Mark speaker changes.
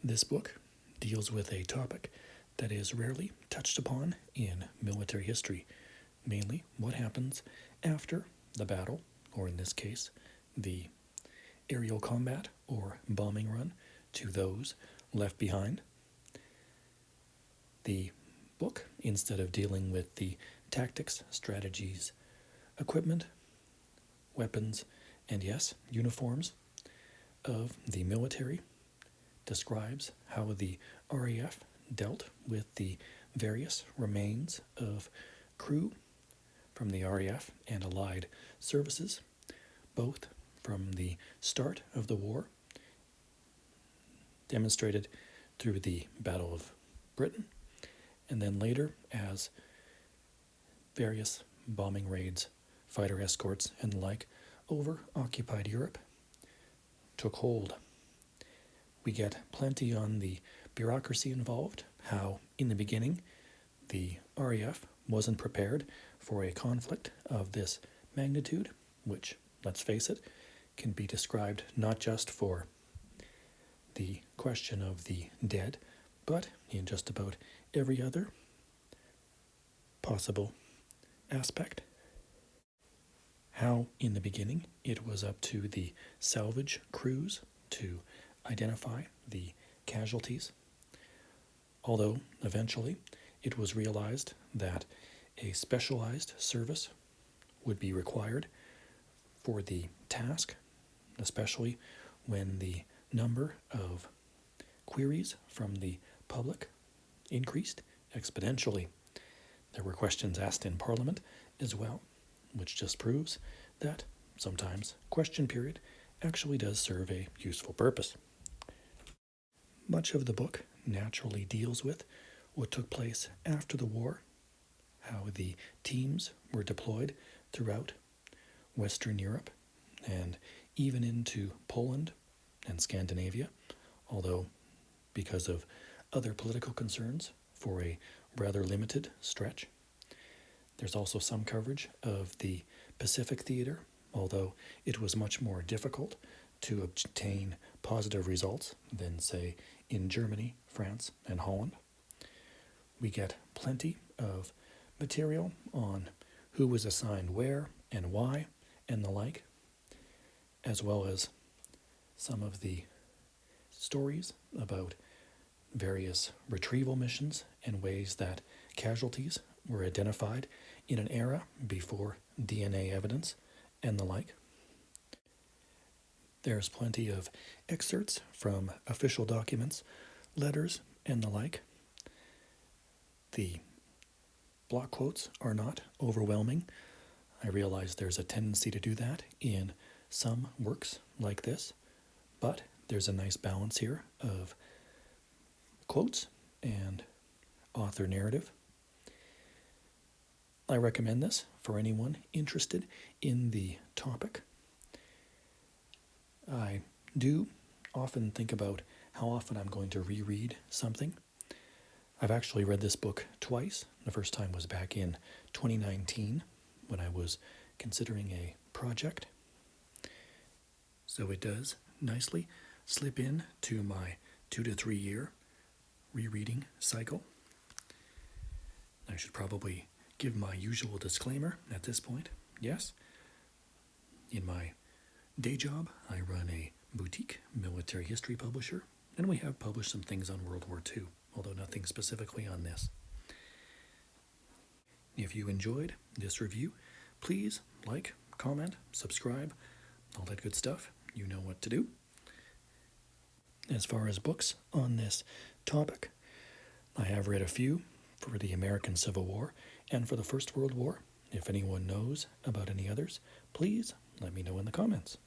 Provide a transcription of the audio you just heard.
Speaker 1: This book deals with a topic that is rarely touched upon in military history, mainly what happens after the battle, or in this case, the aerial combat or bombing run to those left behind. The book, instead of dealing with the tactics, strategies, equipment, weapons, and yes, uniforms of the military, describes how the RAF dealt with the various remains of crew from the RAF and allied services, both from the start of the war, demonstrated through the Battle of Britain, and then later as various bombing raids, fighter escorts, and the like over occupied Europe took hold. We get plenty on the bureaucracy involved, how in the beginning the RAF wasn't prepared for a conflict of this magnitude, which, let's face it, can be described not just for the question of the dead, but in just about every other possible aspect. How in the beginning it was up to the salvage crews to identify the casualties, although eventually it was realized that a specialized service would be required for the task, especially when the number of queries from the public increased exponentially. There were questions asked in Parliament as well, which just proves that sometimes question period actually does serve a useful purpose. Much of the book naturally deals with what took place after the war, how the teams were deployed throughout Western Europe and even into Poland and Scandinavia, although because of other political concerns for a rather limited stretch. There's also some coverage of the Pacific theater, although it was much more difficult to obtain positive results than, say, in Germany, France, and Holland. We get plenty of material on who was assigned where and why and the like, as well as some of the stories about various retrieval missions and ways that casualties were identified in an era before DNA evidence and the like. There's plenty of excerpts from official documents, letters, and the like. The block quotes are not overwhelming. I realize there's a tendency to do that in some works like this, but there's a nice balance here of quotes and author narrative. I recommend this for anyone interested in the topic. I do often think about how often I'm going to reread something. I've actually read this book twice. The first time was back in 2019 when I was considering a project. So it does nicely slip in to my 2 to 3 year rereading cycle. I should probably give my usual disclaimer at this point. Yes, in my day job, I run a boutique military history publisher, and we have published some things on World War II, although nothing specifically on this. If you enjoyed this review, please like, comment, subscribe, all that good stuff. You know what to do. As far as books on this topic, I have read a few for the American Civil War and for the First World War. If anyone knows about any others, please let me know in the comments.